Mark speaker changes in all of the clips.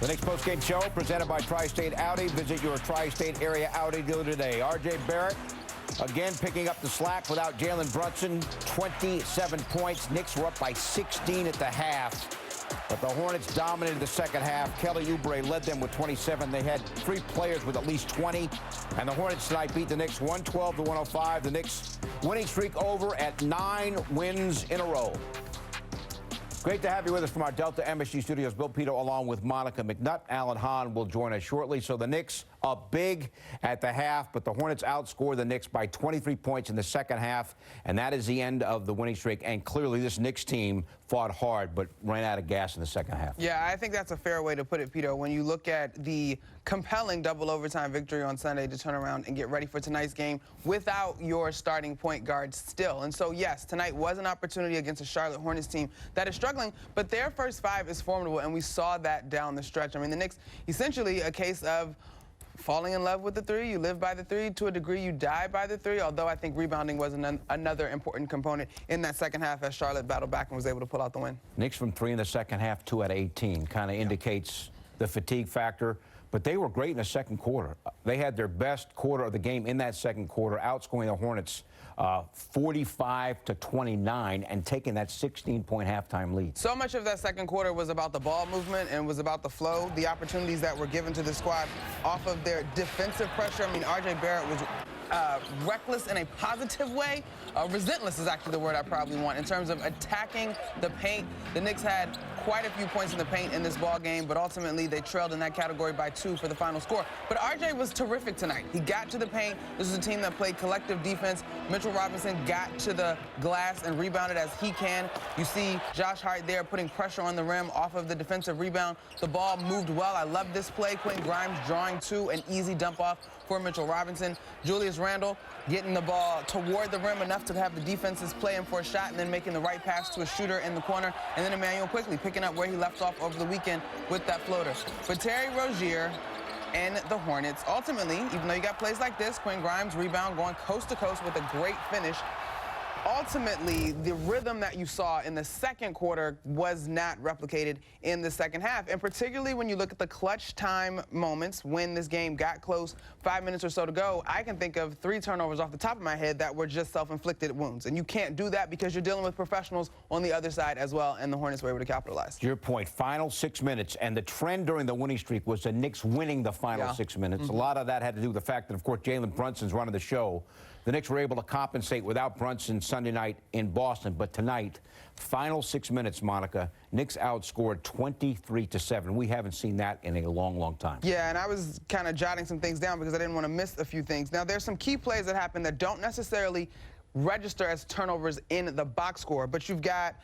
Speaker 1: The Knicks postgame show presented by Tri-State Audi. Visit your Tri-State area Audi dealer today. R.J. Barrett again picking up the slack without Jalen Brunson. 27 points. Knicks were up by 16 at the half. But the Hornets dominated the second half. Kelly Oubre led them with 27. They had 3 players with at least 20. And the Hornets tonight beat the Knicks 112-105. The Knicks winning streak over at 9 wins in a row. Great to have you with us from our Delta MSG studios. Bill Pito along with Monica McNutt. Alan Hahn will join us shortly. So the Knicks up big at the half, but the Hornets outscored the Knicks by 23 points in the second half, and that is the end of the winning streak. And clearly this Knicks team fought hard, but ran out of gas in the second half.
Speaker 2: Yeah, I think that's a fair way to put it, Pito. When you look at the compelling double overtime victory on Sunday to turn around and get ready for tonight's game without your starting point guard still. And so, yes, tonight was an opportunity against a Charlotte Hornets team that is struggling, but their first 5 is formidable, and we saw that down the stretch. I mean, the Knicks, essentially a case of falling in love with the 3. You live by the 3. To a degree, you die by the 3, although I think rebounding was another important component in that second half as Charlotte battled back and was able to pull out the win.
Speaker 1: Knicks from 3 in the second half, 2 out of 18. Kind of indicates the fatigue factor. But they were great in the second quarter. They had their best quarter of the game in that second quarter, outscoring the Hornets 45-29 and taking that 16-point halftime lead.
Speaker 2: So much of that second quarter was about the ball movement and was about the flow, the opportunities that were given to the squad off of their defensive pressure. I mean, R.J. Barrett was reckless in a positive way. Relentless is actually the word I probably want in terms of attacking the paint. The Knicks had quite a few points in the paint in this ball game, but ultimately they trailed in that category by 2 for the final score. But RJ was terrific tonight. He got to the paint. This is a team that played collective defense. Mitchell Robinson got to the glass and rebounded as he can. You see Josh Hart there putting pressure on the rim off of the defensive rebound. The ball moved well. I love this play. Quentin Grimes drawing to an easy dump off for Mitchell Robinson. Julius Randle getting the ball toward the rim enough to have the defenses play him for a shot and then making the right pass to a shooter in the corner. And then Emmanuel quickly picking up where he left off over the weekend with that floater. But Terry Rozier and the Hornets, ultimately, even though you got plays like this, Quentin Grimes rebound going coast to coast with a great finish. Ultimately, the rhythm that you saw in the second quarter was not replicated in the second half. And particularly when you look at the clutch time moments when this game got close, 5 minutes or so to go, I can think of 3 turnovers off the top of my head that were just self-inflicted wounds. And you can't do that because you're dealing with professionals on the other side as well, and the Hornets were able to capitalize.
Speaker 1: To your point, final 6 minutes, and the trend during the winning streak was the Knicks winning the final 6 minutes. A lot of that had to do with the fact that, of course, Jalen Brunson's running the show. The Knicks were able to compensate without Brunson Sunday night in Boston. But tonight, final 6 minutes, Monica, Knicks outscored 23-7. We haven't seen that in a long, long time.
Speaker 2: Yeah, and I was kind of jotting some things down because I didn't want to miss a few things. Now, there's some key plays that happen that don't necessarily register as turnovers in the box score, but you've got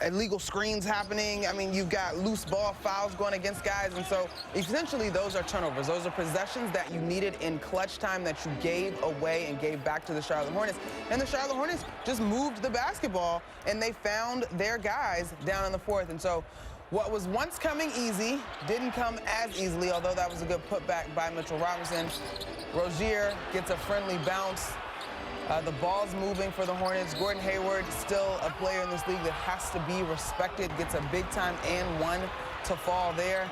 Speaker 2: illegal screens happening. I mean, you've got loose ball fouls going against guys, and so essentially those are turnovers. Those are possessions that you needed in clutch time that you gave away and gave back to the Charlotte Hornets. And the Charlotte Hornets just moved the basketball, and they found their guys down in the fourth. And so what was once coming easy didn't come as easily, although that was a good putback by Mitchell Robinson. Rozier gets a friendly bounce. The ball's moving for the Hornets. Gordon Hayward, still a player in this league that has to be respected, gets a big-time and 1 to fall there.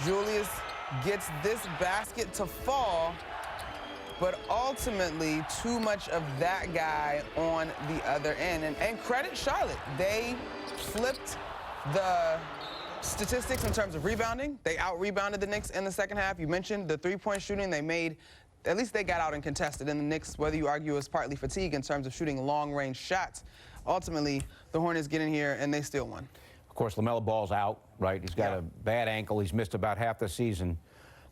Speaker 2: Julius gets this basket to fall, but ultimately too much of that guy on the other end. And credit Charlotte. They flipped the statistics in terms of rebounding. They out-rebounded the Knicks in the second half. You mentioned the 3-point shooting they made. At least they got out and contested. And the Knicks, whether you argue, is partly fatigue in terms of shooting long-range shots. Ultimately, the Hornets get in here and they still won.
Speaker 1: Of course, LaMelo Ball's out, right? He's got a bad ankle. He's missed about half the season.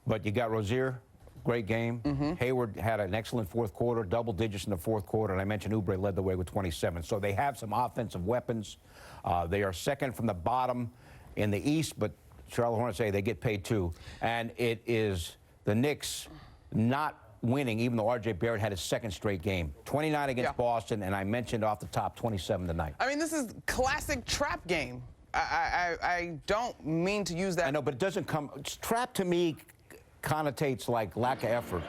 Speaker 1: But you got Rozier, great game. Hayward had an excellent fourth quarter, double digits in the fourth quarter. And I mentioned Oubre led the way with 27. So they have some offensive weapons. They are second from the bottom in the East, but Charlotte Hornets say they get paid too. And it is the Knicks not winning, even though R.J. Barrett had his second straight game. 29 against Boston, and I mentioned off the top 27 tonight.
Speaker 2: I mean, this is classic trap game. I don't mean to use that.
Speaker 1: I know, but it doesn't come. Trap to me connotates like lack of effort.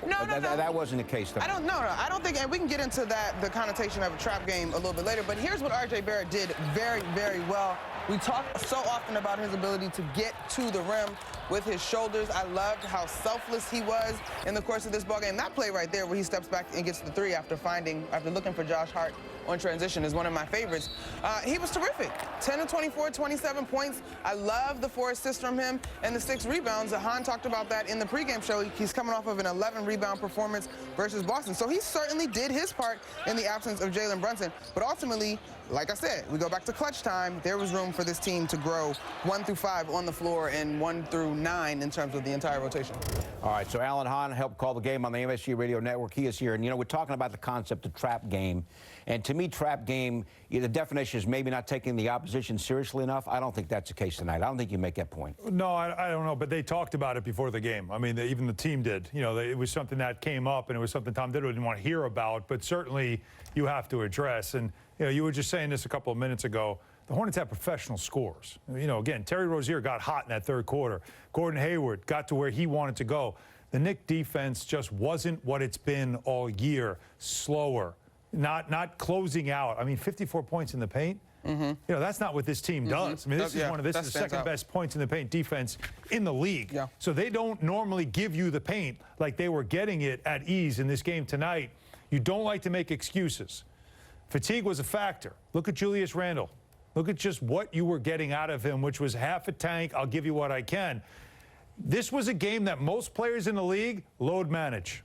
Speaker 2: No.
Speaker 1: That wasn't the case, though.
Speaker 2: I don't think, and we can get into the connotation of a trap game a little bit later, but here's what R.J. Barrett did very, very well. We talk so often about his ability to get to the rim with his shoulders. I loved how selfless he was in the course of this ballgame. That play right there where he steps back and gets the three after looking for Josh Hart on transition is one of my favorites. He was terrific. 10 to 24, 27 points. I love the 4 assists from him and the 6 rebounds. Han talked about that in the pregame show. He's coming off of an 11 rebound performance versus Boston. So he certainly did his part in the absence of Jalen Brunson. But ultimately, like I said, we go back to clutch time. There was room for this team to grow 1 through 5 on the floor and 1 through 9 in terms of the entire rotation.
Speaker 1: All right, so Alan Hahn helped call the game on the MSG Radio Network. He is here. And, we're talking about the concept of trap game. And to me, trap game, the definition is maybe not taking the opposition seriously enough. I don't think that's the case tonight. I don't think you make that point.
Speaker 3: No, I don't know. But they talked about it before the game. I mean, even the team did. It was something that came up, and it was something Tom Thibodeau didn't want to hear about. But certainly you have to address. And, you were just saying this a couple of minutes ago. The Hornets have professional scorers. Again, Terry Rozier got hot in that third quarter. Gordon Hayward got to where he wanted to go. The Knicks defense just wasn't what it's been all year. Slower, not closing out. I mean, 54 points in the paint. That's not what this team does. I mean, this is the second best points in the paint defense in the league.
Speaker 2: Yeah.
Speaker 3: So they don't normally give you the paint like they were getting it at ease in this game tonight. You don't like to make excuses. Fatigue was a factor. Look at Julius Randle. Look at just what you were getting out of him, which was half a tank. I'll give you what I can. This was a game that most players in the league load manage.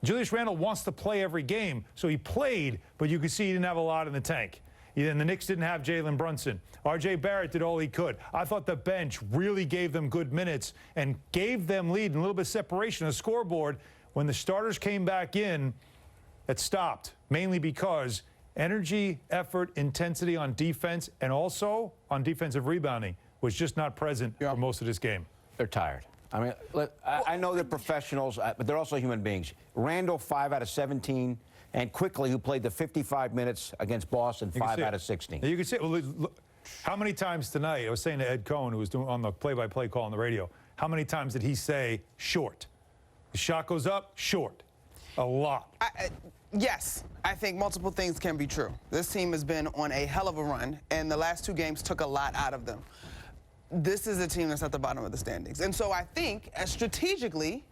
Speaker 3: Julius Randle wants to play every game, so he played, but you could see he didn't have a lot in the tank. And the Knicks didn't have Jalen Brunson. R.J. Barrett did all he could. I thought the bench really gave them good minutes and gave them lead and a little bit of separation on the scoreboard. When the starters came back in, it stopped, mainly because energy, effort, intensity on defense, and also on defensive rebounding was just not present for most of this game.
Speaker 1: They're tired. I mean, I know they're professionals, but they're also human beings. Randall, 5 out of 17, and Quickly, who played the 55 minutes against Boston, 5 out of 16.
Speaker 3: You can see, look, how many times tonight, I was saying to Ed Cohn, who was doing on the play-by-play call on the radio, how many times did he say short? The shot goes up, short. A lot.
Speaker 2: Yes, I think multiple things can be true. This team has been on a hell of a run, and the last 2 games took a lot out of them. This is a team that's at the bottom of the standings. And so I think, strategically,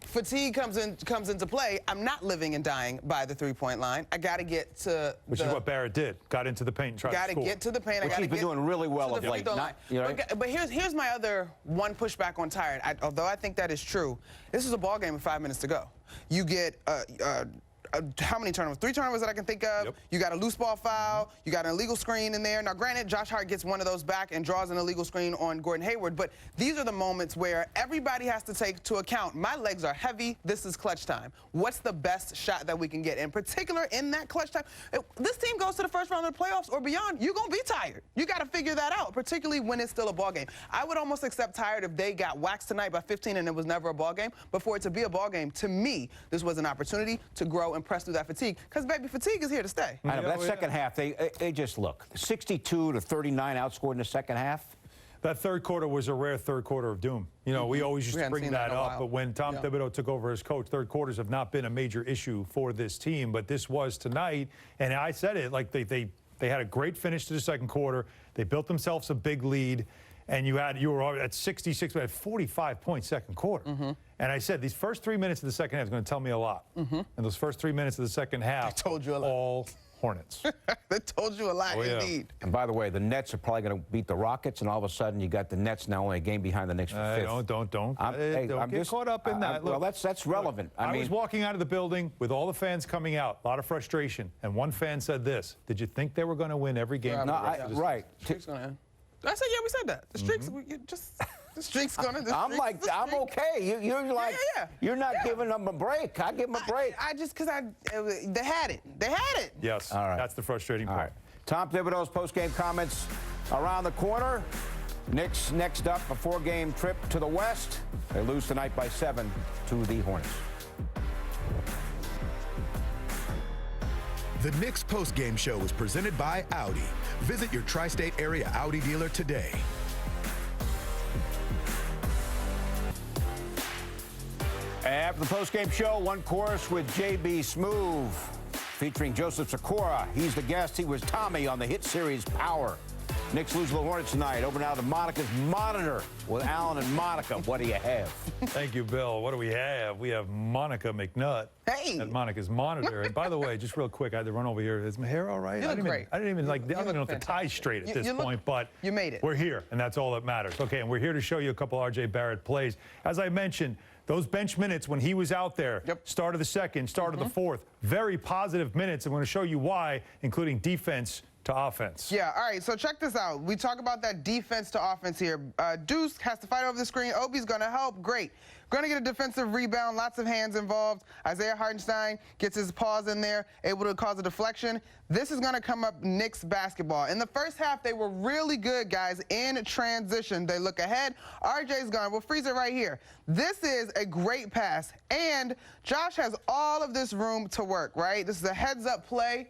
Speaker 2: fatigue comes into play. I'm not living and dying by the 3-point line. I got to get to
Speaker 3: Which is what Barrett did. Got into the paint and tried to score.
Speaker 2: Got to get to the paint.
Speaker 1: Which he's been doing really well of late.
Speaker 2: But here's my other one pushback on tired. Although I think that is true, this is a ball game with 5 minutes to go. You get how many turnovers? 3 turnovers that I can think of. Yep. You got a loose ball foul. You got an illegal screen in there. Now, granted, Josh Hart gets one of those back and draws an illegal screen on Gordon Hayward, but these are the moments where everybody has to take to account, my legs are heavy, this is clutch time. What's the best shot that we can get? In particular, in that clutch time, this team goes to the first round of the playoffs or beyond, you're going to be tired. You got to figure that out, particularly when it's still a ball game. I would almost accept tired if they got waxed tonight by 15 and it was never a ball game, but for it to be a ball game, to me, this was an opportunity to grow and press through that fatigue. Because, baby, fatigue is here to stay.
Speaker 1: I know, but that second half, they just look. 62 to 39 outscored in the second half.
Speaker 3: That third quarter was a rare third quarter of doom. We always used to bring that up, but when Tom Thibodeau took over as coach, third quarters have not been a major issue for this team, but this was tonight, and I said it, like they had a great finish to the second quarter. They built themselves a big lead, and you were at 66, but at 45-point second quarter. And I said, these first 3 minutes of the second half is going to tell me a lot. And those first 3 minutes of the second half,
Speaker 2: told you a lot.
Speaker 3: All Hornets.
Speaker 2: They told you a lot, indeed.
Speaker 1: And by the way, the Nets are probably going to beat the Rockets, and all of a sudden you got the Nets now only a game behind the Knicks for 5th.
Speaker 3: Don't get caught up in that.
Speaker 1: Well, that's relevant.
Speaker 3: Look, I was walking out of the building with all the fans coming out, a lot of frustration, and one fan said this: "Did you think they were going to win every game?"
Speaker 1: Right.
Speaker 2: The streak's going to end. I said, yeah, we said that. The streaks, the streak's going to.
Speaker 1: I'm okay. You're like, you're not giving them a break. I give them a break.
Speaker 2: They had it. They had it.
Speaker 3: Yes.
Speaker 1: All right.
Speaker 3: That's the frustrating part.
Speaker 1: All right. Tom Thibodeau's post-game comments around the corner. Knicks next up, a 4-game trip to the West. They lose tonight by 7 to the Hornets.
Speaker 4: The Knicks post-game show is presented by Audi. Visit your tri-state area Audi dealer today.
Speaker 1: Time for the postgame show. One chorus with JB Smoove, featuring Joseph Sikora. He's the guest. He was Tommy on the hit series Power. Knicks lose to the Hornets tonight. Over now to Monica's Monitor with Alan and Monica. What do you have?
Speaker 3: Thank you, Bill. What do we have? We have Monica McNutt at Monica's Monitor. And by the way, just real quick, I had to run over here. Is my hair all right?
Speaker 2: You look great.
Speaker 3: I didn't even know if the tie's straight at this point, but
Speaker 2: you made it.
Speaker 3: We're here, and that's all that matters. Okay, and we're here to show you a couple RJ Barrett plays. As I mentioned, those bench minutes when he was out there, start of the second, start of the fourth, very positive minutes. I'm going to show you why, including defense to offense.
Speaker 2: Yeah, all right, so check this out. We talk about that defense to offense here. Deuce has to fight over the screen. Obi's going to help. Great. Going to get a defensive rebound. Lots of hands involved. Isaiah Hartenstein gets his paws in there, able to cause a deflection. This is going to come up Knicks basketball. In the first half, they were really good, guys, in transition. They look ahead. RJ's gone. We'll freeze it right here. This is a great pass, and Josh has all of this room to work, right? This is a heads-up play.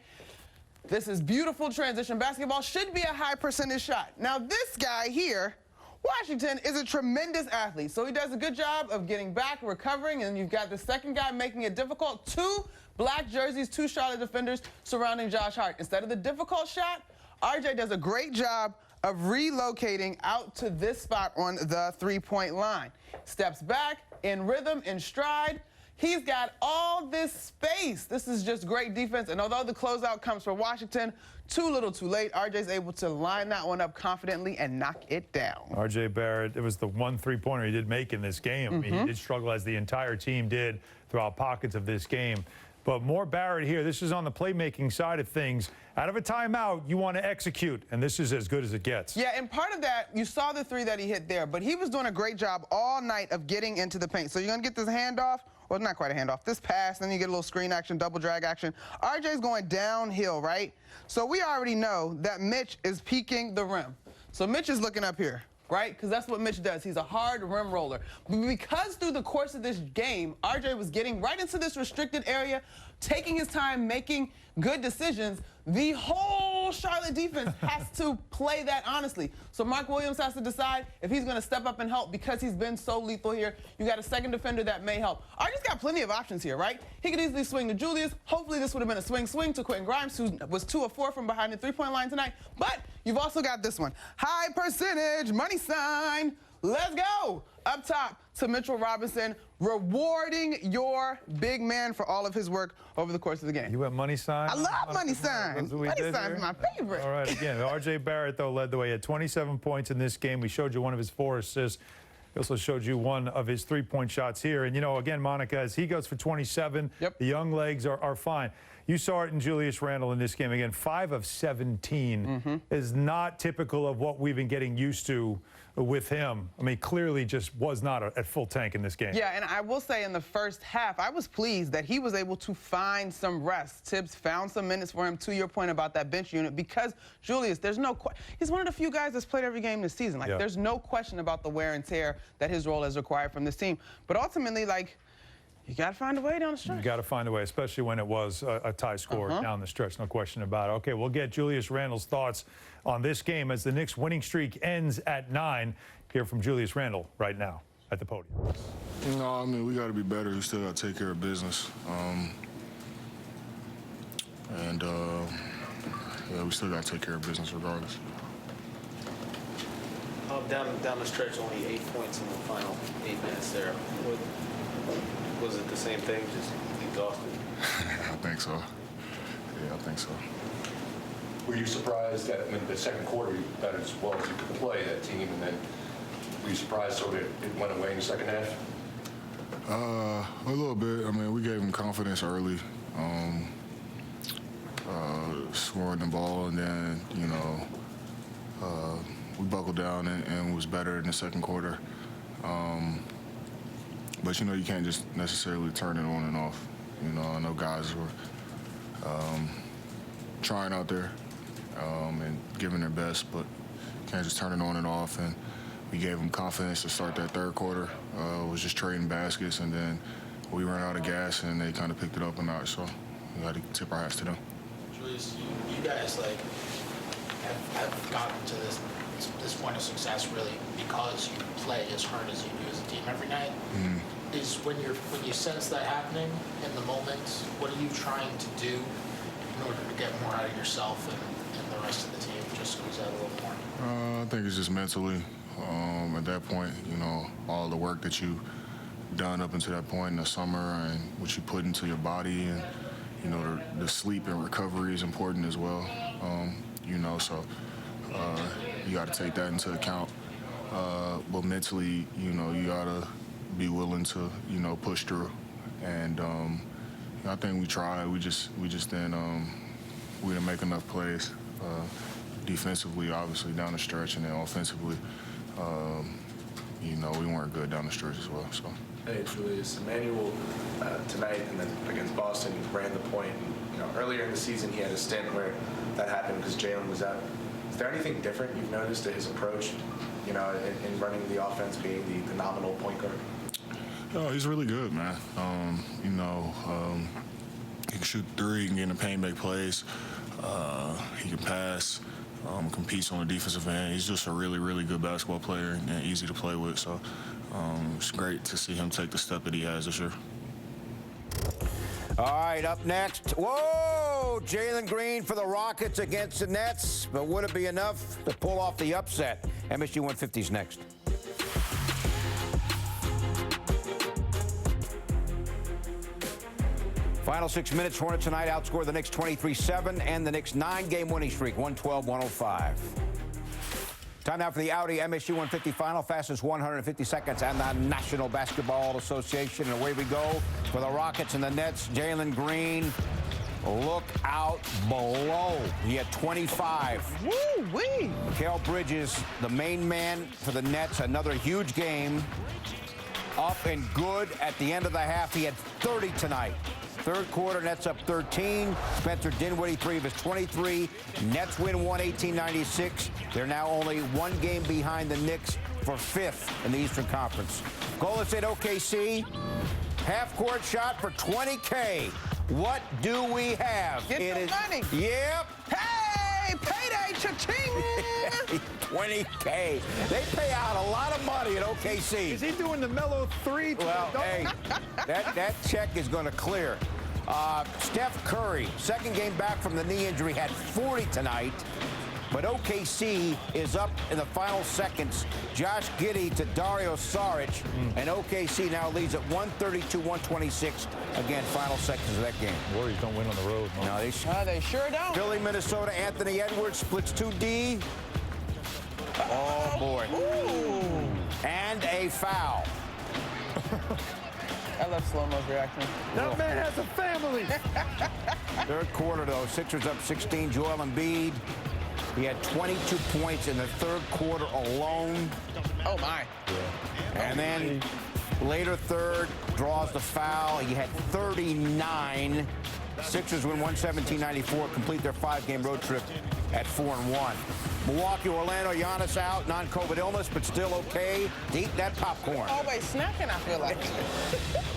Speaker 2: This is beautiful transition basketball. Should be a high percentage shot. Now, this guy here, Washington, is a tremendous athlete. So he does a good job of getting back, recovering, and you've got the second guy making it difficult. Two black jerseys, two Charlotte defenders surrounding Josh Hart. Instead of the difficult shot, RJ does a great job of relocating out to this spot on the three-point line. Steps back, in rhythm, in stride. He's got all this space. This is just great defense. And although the closeout comes for Washington, too little too late, RJ's able to line that one up confidently and knock it down. RJ
Speaker 3: Barrett, it was the one three-pointer he did make in this game. I mean, he did struggle, as the entire team did, throughout pockets of this game. But more Barrett here. This is on the playmaking side of things. Out of a timeout, you want to execute, and this is as good as it gets.
Speaker 2: Yeah, and part of that, you saw the three that he hit there, but he was doing a great job all night of getting into the paint. So you're going to get this handoff. Well, not quite a handoff. This pass, then you get a little screen action, double drag action. RJ's going downhill, right? So we already know that Mitch is peeking the rim. So Mitch is looking up here, right? Because that's what Mitch does. He's a hard rim roller. But because through the course of this game, RJ was getting right into this restricted area, taking his time, making good decisions, the whole Charlotte defense has to play that honestly. So Mark Williams has to decide if he's going to step up and help because he's been so lethal here. You got a second defender that may help. RJ's got plenty of options here, right? He could easily swing to Julius. Hopefully this would have been a swing to Quentin Grimes, who was 2 of 4 from behind the three-point line tonight. But you've also got this one. High percentage, money sign. Let's go. Up top to Mitchell Robinson, rewarding your big man for all of his work over the course of the game.
Speaker 3: You went money sign?
Speaker 2: I love money signs. Money signs are my favorite.
Speaker 3: All right, again, RJ Barrett, though, led the way. He had 27 points in this game. We showed you one of his 4 assists. We also showed you one of his three-point shots here. And, you know, again, Monica, as he goes for 27, the young legs are fine. You saw it in Julius Randle in this game. Again, 5 of 17 is not typical of what we've been getting used to with him. I mean, clearly just was not at full tank in this game.
Speaker 2: Yeah, and I will say in the first half, I was pleased that he was able to find some rest. Tibbs found some minutes for him, to your point about that bench unit, because Julius, he's one of the few guys that's played every game this season. Like, there's no question about the wear and tear that his role has required from this team. But ultimately, like, you got to find a way down the stretch.
Speaker 3: You got to find a way, especially when it was a tie score down the stretch, no question about it. Okay, we'll get Julius Randle's thoughts on this game as the Knicks' winning streak ends at 9. Hear from Julius Randle right now at the podium.
Speaker 5: No, I mean, we got to be better. We still got to take care of business. Yeah, we still got to take care of business regardless.
Speaker 6: Down the stretch, only 8 points in the final 8 minutes there. Was it the same thing, just exhausted?
Speaker 5: I think so. Yeah, I think so.
Speaker 7: Were you surprised that in the second quarter you done as well as you could play that team, and then were you surprised sort of it went away in the second half?
Speaker 5: A little bit. I mean, we gave them confidence early, scoring the ball, and then, you know, we buckled down and was better in the second quarter. But, you know, you can't just necessarily turn it on and off. You know, I know guys were trying out there and giving their best, but you can't just turn it on and off. And we gave them confidence to start that third quarter. It was just trading baskets, and then we ran out of gas, and they kind of picked it up a notch. So we got to tip our hats to them.
Speaker 8: Julius, you guys, like, have gotten to this point of success really because you play as hard as you do as a team every night. is when you sense that happening in the moment, what are you trying to do in order to get more out of yourself and the rest of the team, just squeeze out a little more?
Speaker 5: I think it's just mentally. At that point, you know, all the work that you done up until that point in the summer and what you put into your body, and you know, the sleep and recovery is important as well. You know, so you got to take that into account. But mentally, you know, you got to be willing to, you know, push through. And I think we tried. We just didn't make enough plays. Defensively, obviously, down the stretch, and then offensively, you know, we weren't good down the stretch as well. So.
Speaker 9: Hey, Julius. Emmanuel tonight and then against Boston ran the point. And, you know, earlier in the season, he had a stint where that happened because Jalen was out. Is there anything different you've noticed to his approach, you know, in running the offense, being the nominal point guard?
Speaker 5: Oh, he's really good, man. You know, he can shoot three, he can get in the paint, make plays. He can pass, competes on the defensive end. He's just a really, really good basketball player and easy to play with. So it's great to see him take the step that he has this year.
Speaker 1: All right, up next. Whoa! Jalen Green for the Rockets against the Nets. But would it be enough to pull off the upset? MSG 150's next. Final 6 minutes. Hornets tonight outscore the Knicks 23-7 and the Knicks 9-game winning streak, 112-105. Time now for the Audi MSG 150 final, fastest 150 seconds, and the National Basketball Association. And away we go for the Rockets and the Nets. Jalen Green, look out below. He had 25.
Speaker 2: Woo-wee!
Speaker 1: Mikal Bridges, the main man for the Nets, another huge game. Up and good at the end of the half. He had 30 tonight. Third quarter, Nets up 13. Spencer Dinwiddie, 3 of his 23. Nets win 118-96. They're now only 1 game behind the Knicks for 5th in the Eastern Conference. Golden State OKC, half-court shot for $20K. What do we have?
Speaker 2: Get the money.
Speaker 1: Yep.
Speaker 2: Hey, payday, cha-ching!
Speaker 1: 20K. They pay out a lot of money at OKC.
Speaker 3: Is he doing the mellow 3?
Speaker 1: Well, hey, that check is going to clear. Steph Curry, second game back from the knee injury, had 40 tonight. But OKC is up in the final seconds. Josh Giddey to Dario Saric. And OKC now leads at 132-126. Again, final seconds of that game.
Speaker 3: Warriors don't win on the road.
Speaker 1: No,
Speaker 2: They sure don't.
Speaker 1: Philly, Minnesota, Anthony Edwards splits 2D. Oh, boy.
Speaker 2: Ooh.
Speaker 1: And a foul.
Speaker 2: I love slow-mo's reaction.
Speaker 3: That man has a family.
Speaker 1: Third quarter, though, Sixers up 16. Joel Embiid, he had 22 points in the third quarter alone.
Speaker 2: Oh, my.
Speaker 1: And then later third, draws the foul. He had 39. Sixers win 117-94, complete their 5-game road trip at 4-1. Milwaukee, Orlando, Giannis out, non-COVID illness, but still okay to eat that popcorn.
Speaker 2: Always snacking, I feel like.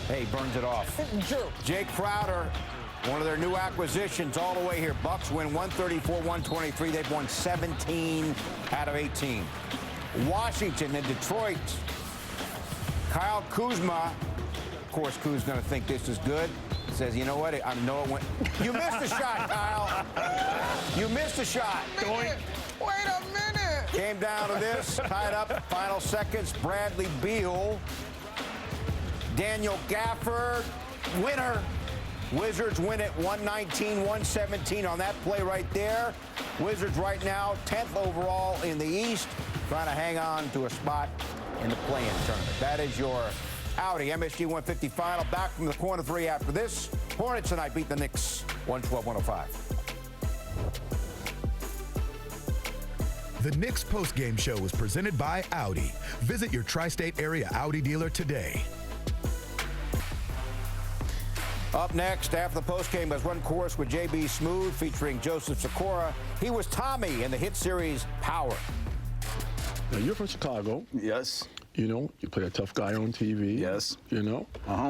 Speaker 1: Hey, burns it off.
Speaker 2: Drew.
Speaker 1: Jake Crowder, one of their new acquisitions, all the way here. Bucks win 134-123. They've won 17 out of 18. Washington and Detroit. Kyle Kuzma, of course, Kuzma's going to think this is good. Says, you know what? I know it went. You missed a shot, Kyle. You missed a shot.
Speaker 2: Wait a minute.
Speaker 1: Came down to this, tied up, final seconds. Bradley Beal, Daniel Gafford, winner. Wizards win it 119-117 on that play right there. Wizards right now 10th overall in the East, trying to hang on to a spot in the play-in tournament. That is your Audi MSG 150 final. Back from the corner 3 after this. Hornets tonight beat the Knicks 112-105.
Speaker 4: The Knicks postgame show was presented by Audi. Visit your tri-state area Audi dealer today.
Speaker 1: Up next, after the postgame, was Run Course with J.B. Smooth featuring Joseph Sikora. He was Tommy in the hit series Power.
Speaker 10: Now, you're from Chicago.
Speaker 11: Yes.
Speaker 10: You know, you play a tough guy on TV.
Speaker 11: Yes.
Speaker 10: You know?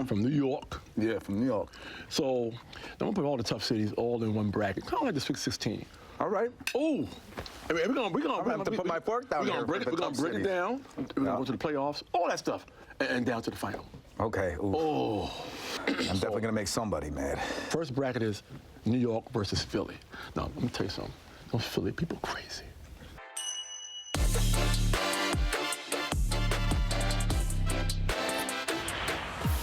Speaker 10: From New York.
Speaker 11: Yeah, from New York.
Speaker 10: So, I'm going to put all the tough cities all in one bracket. Kind of like the Sweet 16.
Speaker 11: All right.
Speaker 10: Oh! We're going
Speaker 11: to have to put my fork down here.
Speaker 10: We're going to break it down. We're going to go to the playoffs, all that stuff, and down to the final.
Speaker 11: Okay. Oof.
Speaker 10: Oh.
Speaker 11: I'm definitely going to make somebody mad.
Speaker 10: First bracket is New York versus Philly. Now, let me tell you something. Those Philly people crazy.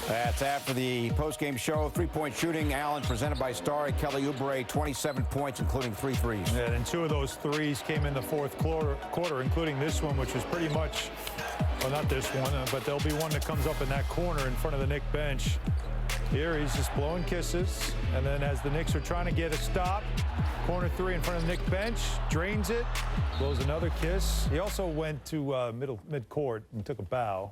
Speaker 1: That's after the post-game show. Three-point shooting. Allen presented by Starry. Kelly Oubre, 27 points, including 3 threes.
Speaker 3: Yeah, and 2 of those threes came in the fourth quarter, including this one, which was pretty much, well, not this one, but there'll be one that comes up in that corner in front of the Knicks bench. Here he's just blowing kisses, and then as the Knicks are trying to get a stop, corner 3 in front of the Knicks bench, drains it, blows another kiss. He also went to mid-court and took a bow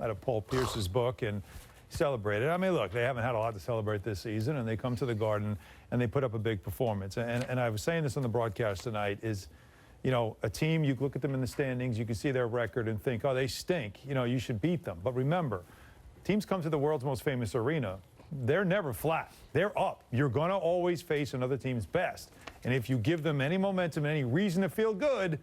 Speaker 3: out of Paul Pierce's book and celebrated. I mean, look, they haven't had a lot to celebrate this season, and they come to the Garden and they put up a big performance. And I was saying this on the broadcast tonight is, you know, a team, you look at them in the standings, you can see their record and think, oh, they stink. You know, you should beat them. But remember, teams come to the world's most famous arena. They're never flat. They're up. You're going to always face another team's best. And if you give them any momentum, any reason to feel good,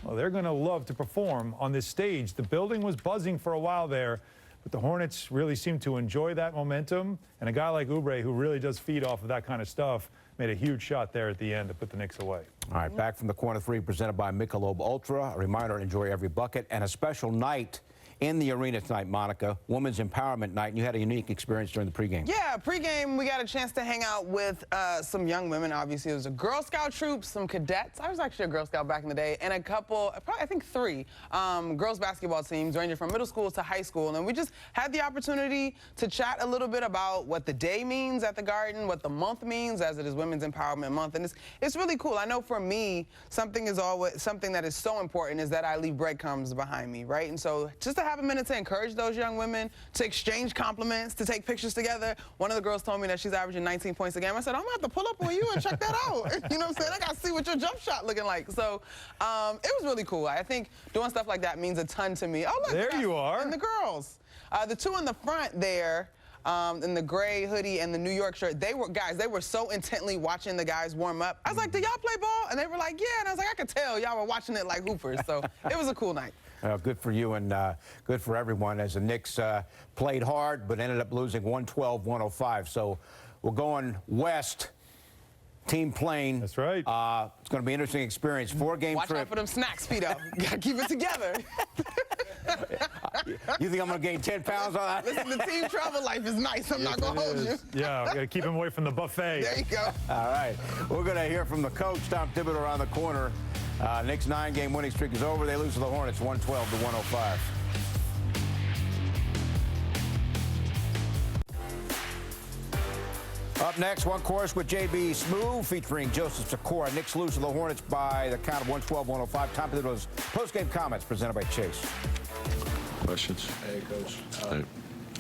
Speaker 3: well, they're going to love to perform on this stage. The building was buzzing for a while there, but the Hornets really seem to enjoy that momentum. And a guy like Oubre, who really does feed off of that kind of stuff, made a huge shot there at the end to put the Knicks away.
Speaker 1: All right, back from the corner 3 presented by Michelob Ultra. A reminder, enjoy every bucket. And a special night in the arena tonight, Monica, Women's Empowerment Night, and you had a unique experience during the pregame.
Speaker 2: Yeah, pregame, we got a chance to hang out with some young women. Obviously, it was a Girl Scout troop, some cadets. I was actually a Girl Scout back in the day, and a couple, probably I think 3 girls basketball teams ranging from middle school to high school. And we just had the opportunity to chat a little bit about what the day means at the Garden, what the month means, as it is Women's Empowerment Month. And it's really cool. I know for me, something that is so important is that I leave breadcrumbs behind me, right? And so just to have a minute to encourage those young women, to exchange compliments, to take pictures together. One of the girls told me that she's averaging 19 points a game. I said, I'm going to have to pull up on you and check that out. You know what I'm saying? I got to see what your jump shot looking like. So it was really cool. I think doing stuff like that means a ton to me. Oh, look.
Speaker 3: There you are.
Speaker 2: And the girls. The 2 in the front there, in the gray hoodie and the New York shirt, they were so intently watching the guys warm up. I was like, do y'all play ball? And they were like, yeah. And I was like, I could tell y'all were watching it like hoopers. So it was a cool night.
Speaker 1: Good for you and good for everyone as the Knicks played hard but ended up losing 112-105. So we're going west. Team plane.
Speaker 3: That's right.
Speaker 1: It's going to be an interesting experience. 4-game
Speaker 2: Watch
Speaker 1: trip.
Speaker 2: out for them snacks, Pito. You got to keep it together.
Speaker 1: You think I'm going to gain 10 pounds on that?
Speaker 2: Listen, the team travel life is nice. I'm not going to hold you.
Speaker 3: Yeah, got to keep him away from the buffet.
Speaker 2: There you go.
Speaker 1: All right. We're going to hear from the coach, Tom Thibodeau, around the corner. Knicks' 9-game winning streak is over. They lose to the Hornets 112-105. Up next, One Course with JB Smooth featuring Joseph Sikora. Knicks lose to the Hornets by the count of 112-105. Tom Thibodeau's post-game comments presented by Chase.
Speaker 9: Questions? Hey, Coach.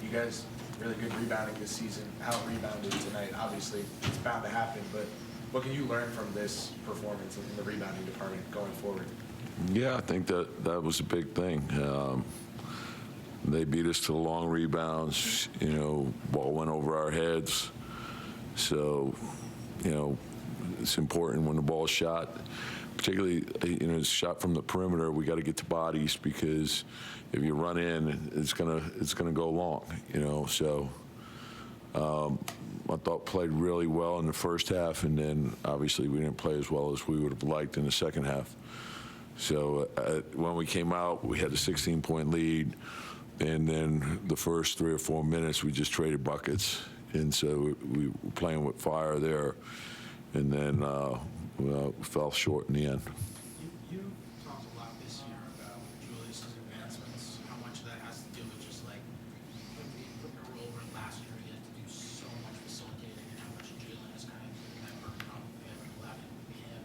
Speaker 9: You guys really good rebounding this season. How rebounded tonight? Obviously, it's bound to happen, but what can you learn from this performance in the rebounding department going forward?
Speaker 12: Yeah, I think that was a big thing. They beat us to the long rebounds. You know, ball went over our heads. So, you know, it's important when the ball's shot, particularly, you know, it's shot from the perimeter. We got to get to bodies because if you run in, it's gonna go long. You know, so I thought played really well in the first half, and then obviously we didn't play as well as we would have liked in the second half. So when we came out, we had a 16-point lead, and then the first 3 or 4 minutes we just traded buckets. And so we were playing with fire there, and then we fell short in the end.
Speaker 8: You talked a lot this year about Julius's advancements, how much of that has to do with just like when we took a role where last year he had to do so much facilitating, and how much Jalen has kind of taken that burden off of him and allowed him to be him.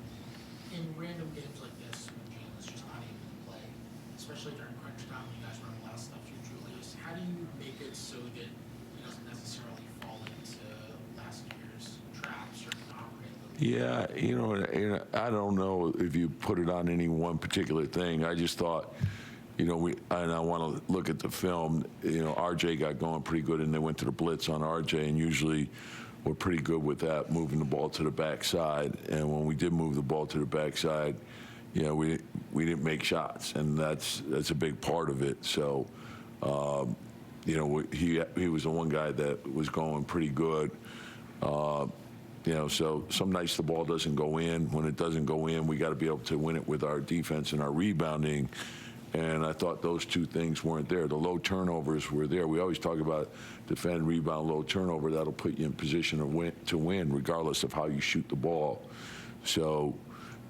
Speaker 8: In random games like this, when Jalen's just not able to play, especially during crunch time, when you guys run a lot of stuff through Julius, how do you make it so that he doesn't necessarily fall into last year's traps or operate?
Speaker 12: Yeah, you know, I don't know if you put it on any one particular thing. I just thought, you know, and I want to look at the film. You know, RJ got going pretty good, and they went to the blitz on RJ, and usually we're pretty good with that, moving the ball to the backside. And when we did move the ball to the backside, you know, we didn't make shots, and that's a big part of it. So, you know, he was the one guy that was going pretty good. You know, so some nights the ball doesn't go in. When it doesn't go in, we got to be able to win it with our defense and our rebounding. And I thought those two things weren't there. The low turnovers were there. We always talk about defend, rebound, low turnover. That'll put you in position to win, regardless of how you shoot the ball. So,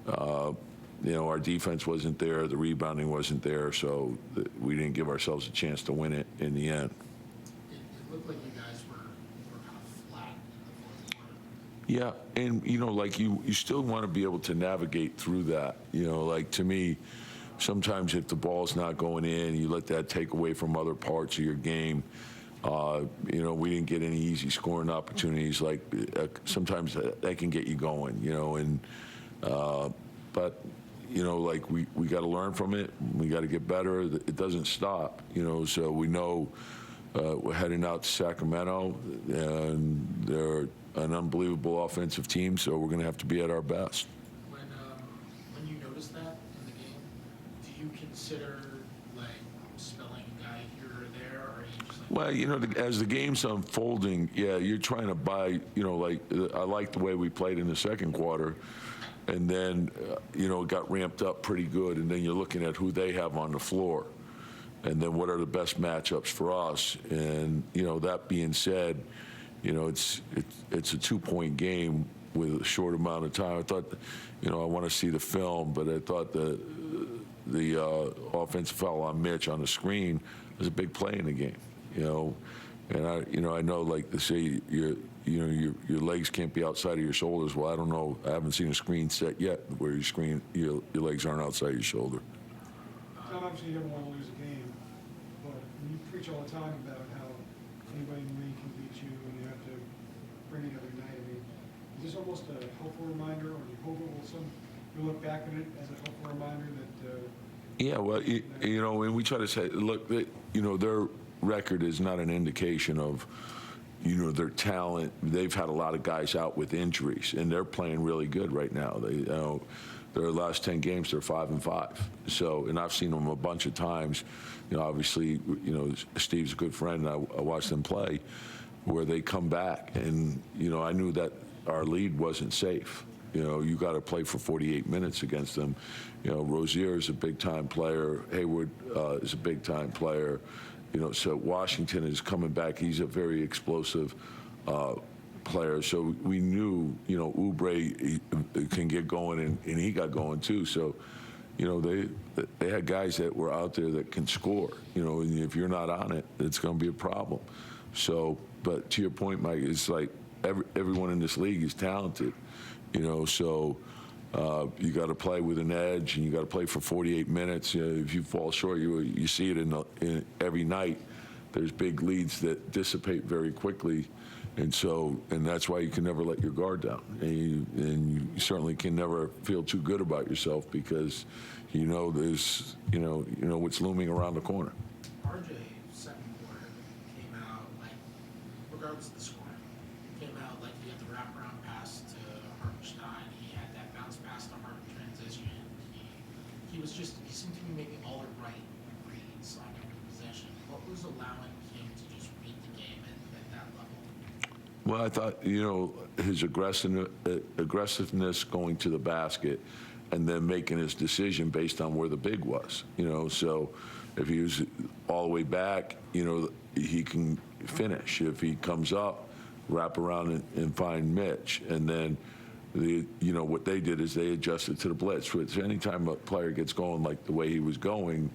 Speaker 12: you know, our defense wasn't there. The rebounding wasn't there. So we didn't give ourselves a chance to win it in the end.
Speaker 8: It looked like you guys were kind of flat in the fourth quarter.
Speaker 12: Yeah, and, you know, like you still want to be able to navigate through that. You know, like to me, sometimes if the ball's not going in, you let that take away from other parts of your game. You know, we didn't get any easy scoring opportunities. Like sometimes that can get you going, you know, and but, you know, like we got to learn from it. We got to get better. It doesn't stop, you know, so we know we're heading out to Sacramento, and they're an unbelievable offensive team, so we're going to have to be at our best.
Speaker 8: When you notice that in the game, do you consider like spelling a guy here or there, or are you just like?
Speaker 12: Well, you know, as the game's unfolding, yeah, you're trying to buy. You know, like I like the way we played in the second quarter, and then you know, it got ramped up pretty good, and then you're looking at who they have on the floor, and then what are the best matchups for us. And you know, that being said, you know, it's a 2-point game with a short amount of time. I thought, you know, I want to see the film, but I thought the offensive foul on Mitch on the screen was a big play in the game. You know, and I know like they say your legs can't be outside of your shoulders. Well, I don't know. I haven't seen a screen set yet where your legs aren't outside your shoulder.
Speaker 13: Tom, obviously you never want to lose a game, but you preach all the time about how anybody in the league can beat you, and you have to bring it every night. I mean, is this almost a helpful reminder, or do you hope it will you look back at it as a helpful reminder that?
Speaker 12: Yeah, well, you know, and we try to say, look, you know, their record is not an indication of, you know, their talent. They've had a lot of guys out with injuries, and they're playing really good right now. They, you know, their last 10 games, they're 5-5. So, and I've seen them a bunch of times. You know, obviously, you know, Steve's a good friend, and I watched them play, where they come back, and you know, I knew that our lead wasn't safe. You know, you got to play for 48 minutes against them. You know, Rozier is a big-time player. Hayward is a big-time player. You know, so Washington is coming back. He's a very explosive player. So we knew, you know, Oubre can get going, and he got going too. So, you know, they had guys that were out there that can score. You know, and if you're not on it, it's going to be a problem. So, but to your point, Mike, it's like everyone in this league is talented. You know, so you got to play with an edge, and you got to play for 48 minutes. You know, if you fall short, you see it in every night. There's big leads that dissipate very quickly, and that's why you can never let your guard down, and you certainly can never feel too good about yourself, because you know there's you know what's looming around the corner.
Speaker 8: RJ second quarter came out like, regardless of the score, came out like he had the wraparound pass to Hartenstein. He had that bounce pass to Hart in transition. He seemed to be making all the right reads on every possession. What was allowing him to just read the game at that level?
Speaker 12: Well, I thought, you know, his aggressiveness going to the basket, and then making his decision based on where the big was. You know, so if he was all the way back, you know, he can finish. If he comes up, wrap around and find Mitch. And then, you know, what they did is they adjusted to the blitz. Which anytime a player gets going like the way he was going,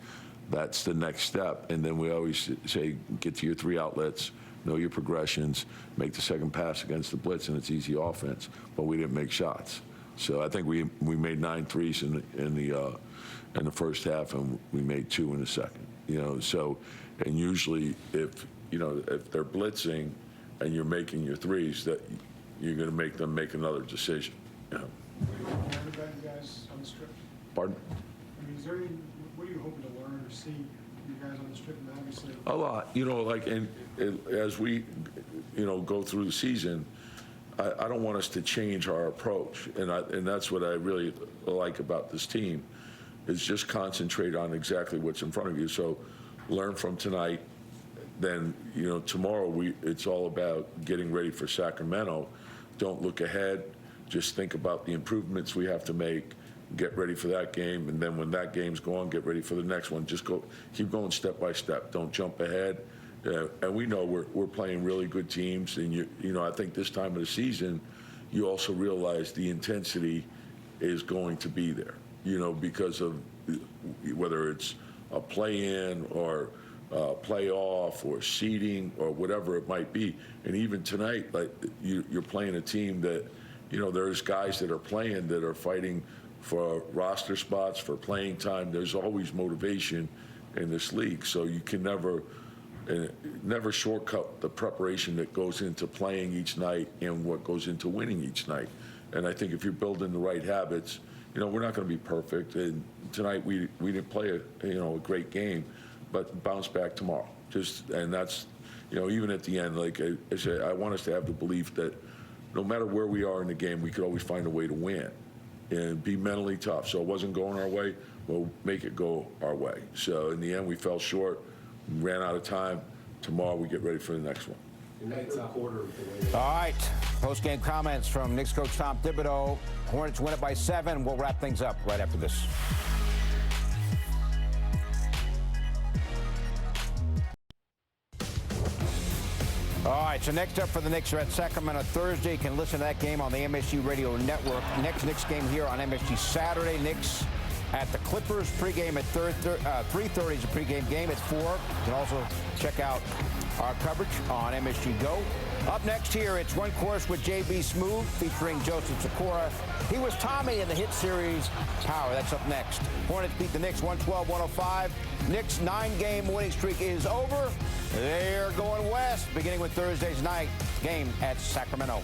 Speaker 12: that's the next step. And then we always say, get to your 3 outlets, know your progressions, make the second pass against the blitz, and it's easy offense. But we didn't make shots. So I think we made 9 threes in the first half, and we made 2 in the second. You know, so, and usually if they're blitzing and you're making your threes, that you're going to make them make another decision. You know.
Speaker 13: What are you hoping to learn about you guys on the strip?
Speaker 12: Pardon?
Speaker 13: I mean, what are you hoping to learn or see you guys on the strip? And obviously,
Speaker 12: a lot. You know, like as we, you know, go through the season, I don't want us to change our approach, and that's what I really like about this team, is just concentrate on exactly what's in front of you. So learn from tonight, then, you know, tomorrow it's all about getting ready for Sacramento. Don't look ahead. Just think about the improvements we have to make, get ready for that game, and then when that game's gone, get ready for the next one. Just keep going step by step. Don't jump ahead. And we know we're playing really good teams, and you know, I think this time of the season, you also realize the intensity is going to be there, you know, because of whether it's a play-in or playoff or seeding or whatever it might be. And even tonight, like you're playing a team that, you know, there's guys that are playing that are fighting for roster spots, for playing time. There's always motivation in this league, so you can never shortcut the preparation that goes into playing each night and what goes into winning each night. And I think if you're building the right habits, you know, we're not going to be perfect. And tonight we didn't play a great game, but bounce back tomorrow. And that's, you know, even at the end, like I said, I want us to have the belief that no matter where we are in the game, we could always find a way to win and be mentally tough. So it wasn't going our way, we'll make it go our way. So in the end, we fell short, ran out of time. Tomorrow we get ready for the next one.
Speaker 1: All right, post-game comments from Knicks coach Tom Thibodeau. Hornets win it by 7. We'll wrap things up right after this. All right, so next up for the Knicks are at Sacramento Thursday. You can listen to that game on the MSG Radio Network. Next Knicks game here on MSG Saturday. Knicks at the Clippers. Pregame at 3:30 is a pregame game at 4. You can also check out our coverage on MSG Go. Up next here, it's One Course with J.B. Smoove featuring Joseph Sikora. He was Tommy in the hit series Power. That's up next. Hornets beat the Knicks 112-105. Knicks' 9-game winning streak is over. They're going west, beginning with Thursday's night game at Sacramento.